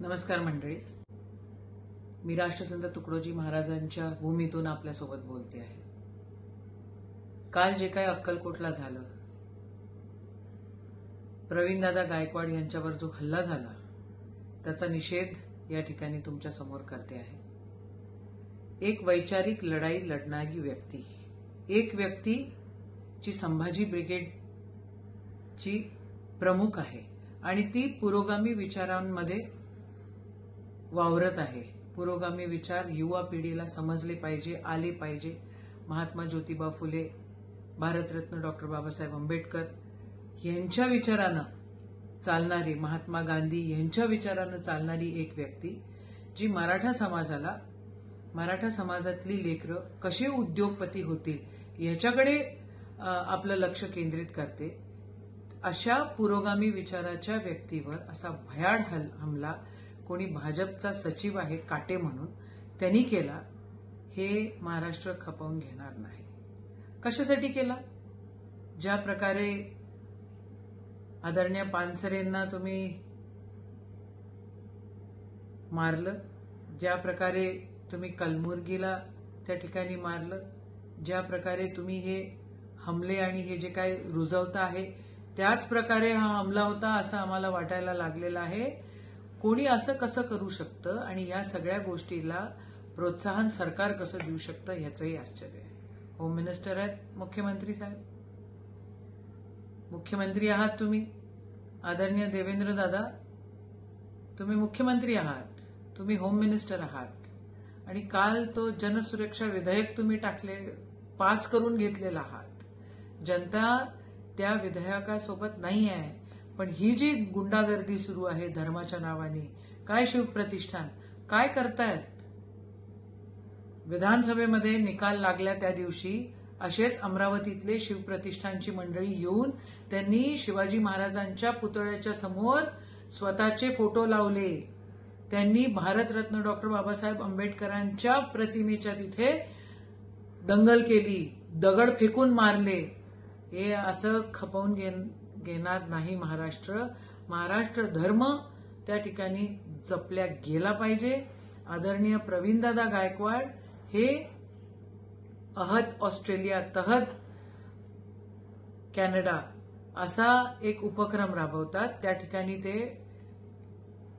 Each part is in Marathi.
नमस्कार मंडळी, मी राष्ट्रसंत तुकडोजी महाराजांच्या भूमीतून आपल्यासोबत बोलते आहे. काल जे काही अक्कलकोटला झालं, प्रवीणदादा गायकवाड यांच्यावर जो हल्ला झाला त्याचा निषेध या ठिकाणी तुमच्या समोर करते आहे. एक वैचारिक लढाई लढणारी व्यक्ती, एक व्यक्ती जी संभाजी ब्रिगेडची प्रमुख आहे आणि ती पुरोगामी विचारांमध्ये वावरत आहे. पुरोगामी विचार युवा पिढीला समजले पाहिजे, आले पाहिजे. महात्मा ज्योतिबा फुले, भारतरत्न डॉक्टर बाबासाहेब आंबेडकर यांच्या विचारानं चालणारी, महात्मा गांधी यांच्या विचारानं चालणारी एक व्यक्ती जी मराठा समाजातली लेकरं कसे उद्योगपती होतील याच्याकडे आपलं लक्ष केंद्रित करते. अशा पुरोगामी विचाराच्या व्यक्तीवर असा भयाड हमला कोणी भाजपचा सचिव आहे काटे म्हणून त्यांनी केला, हे महाराष्ट्र खपवून घेणार नाही. कशासाठी केला? ज्या प्रकारे आदरणीय पानसरेंना तुम्ही मारलं, ज्या प्रकारे तुम्ही कलमुर्गीला त्या ठिकाणी मारलं, ज्या प्रकारे तुम्ही हे हमले आणि हे जे काय रुजवता आहे त्याच प्रकारे हा हमला होता असं आम्हाला वाटायला लागलेलं आहे. कोणी असं कसं करू शकतं आणि या सगळ्या गोष्टीला प्रोत्साहन सरकार कसं देऊ शकतं याचंही आश्चर्य आहे. होम मिनिस्टर आहेत मुख्यमंत्री साहेब, मुख्यमंत्री आहात तुम्ही. आदरणीय देवेंद्र दादा, तुम्ही मुख्यमंत्री आहात, तुम्ही होम मिनिस्टर आहात आणि काल तो जनसुरक्षा विधेयक तुम्ही पास करून घेतलेला आहात. जनता त्या विधेयकासोबत नाही आहे, पण ही जी गुंडागर्दी सुरू आहे धर्माच्या नावाने, काय शिवप्रतिष्ठान काय करतायत? विधानसभेमध्ये निकाल लागल्या त्या दिवशी असेच अमरावतीतले शिवप्रतिष्ठानची मंडळी येऊन त्यांनी शिवाजी महाराजांच्या पुतळ्याच्या समोर स्वतःचे फोटो लावले. त्यांनी भारतरत्न डॉक्टर बाबासाहेब आंबेडकरांच्या प्रतिमेच्या तिथे दंगल केली, दगड फेकून मारले. हे असं खपवून घेणार नाही महाराष्ट्र. महाराष्ट्र धर्म त्या ठिकाणी जपल्या गेला पाहिजे. आदरणीय प्रवीणदादा गायकवाड हे अहद ऑस्ट्रेलिया, तहद कॅनडा असा एक उपक्रम राबवतात. त्या ठिकाणी ते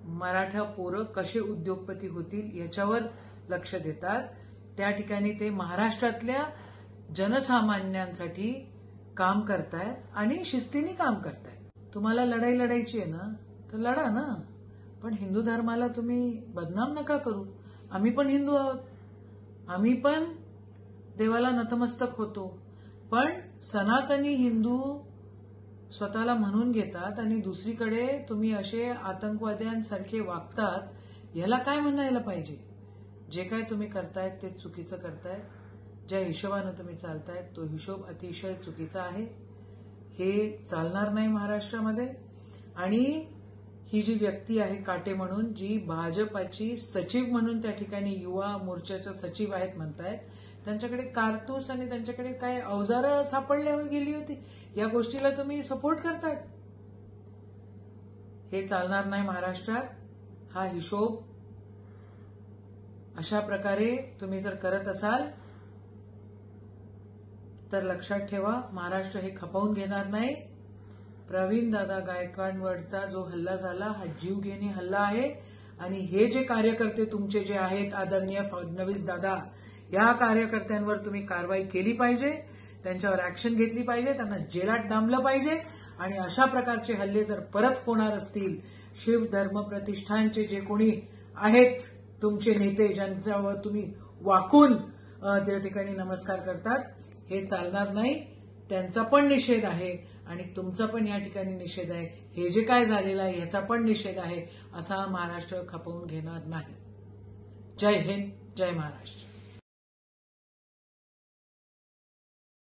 मराठा पोरं कसे उद्योगपती होतील याच्यावर लक्ष देतात. त्या ठिकाणी ते महाराष्ट्रातल्या जनसामान्यांसाठी काम करतायत आणि शिस्तीने काम करतायत. तुम्हाला लढाई लढायची आहे ना तर लढा ना, पण हिंदू धर्माला तुम्ही बदनाम नका करू. आम्ही पण हिंदू आहोत, आम्ही पण देवाला नतमस्तक होतो, पण सनातनी हिंदू स्वतःला म्हणून घेतात आणि दुसरीकडे तुम्ही असे आतंकवाद्यांसारखे वागतात. ह्याला काय म्हणायला पाहिजे? जे काय तुम्ही करतायत ते चुकीचं करतायत. ज्या हिशोबानं तुम्ही चालतायत तो हिशोब अतिशय चुकीचा आहे. हे चालणार नाही महाराष्ट्रामध्ये. आणि ही जी व्यक्ती आहे काटे म्हणून, जी भाजपाची सचिव म्हणून त्या ठिकाणी युवा मोर्चाच्या सचिव आहेत म्हणतायत, त्यांच्याकडे कारतूस आणि त्यांच्याकडे काय अवजारं सापडल्या गेली होती, या गोष्टीला तुम्ही सपोर्ट करतायत. हे चालणार नाही महाराष्ट्रात. हा हिशोब अशा प्रकारे तुम्ही जर करत असाल तर लक्षात ठेवा, महाराष्ट्र हे खपवून घेणार नाही. प्रवीणदादा गायकवाडवरचा जो हल्ला झाला हा जीवघेणी हल्ला आहे आणि हे जे कार्यकर्ते तुमचे जे आहेत आदरणीय फडणवीस दादा, या कार्यकर्त्यांवर तुम्ही कारवाई केली पाहिजे, त्यांच्यावर ऍक्शन घेतली पाहिजे, त्यांना जेलात डांबलं पाहिजे. आणि अशा प्रकारचे हल्ले जर परत होणार असतील, शिव धर्म प्रतिष्ठानचे जे कोणी आहेत तुमचे नेते, ज्यांच्यावर तुम्ही वाकून त्या ठिकाणी नमस्कार करतात, हे चालणार नाही. त्यांचा पण निषेध आहे आणि तुमचा पण या ठिकाणी निषेध आहे. हे जे काय झालेलं आहे याचा पण निषेध आहे. असा महाराष्ट्र खपवून घेणार नाही. जय हिंद, जय महाराष्ट्र.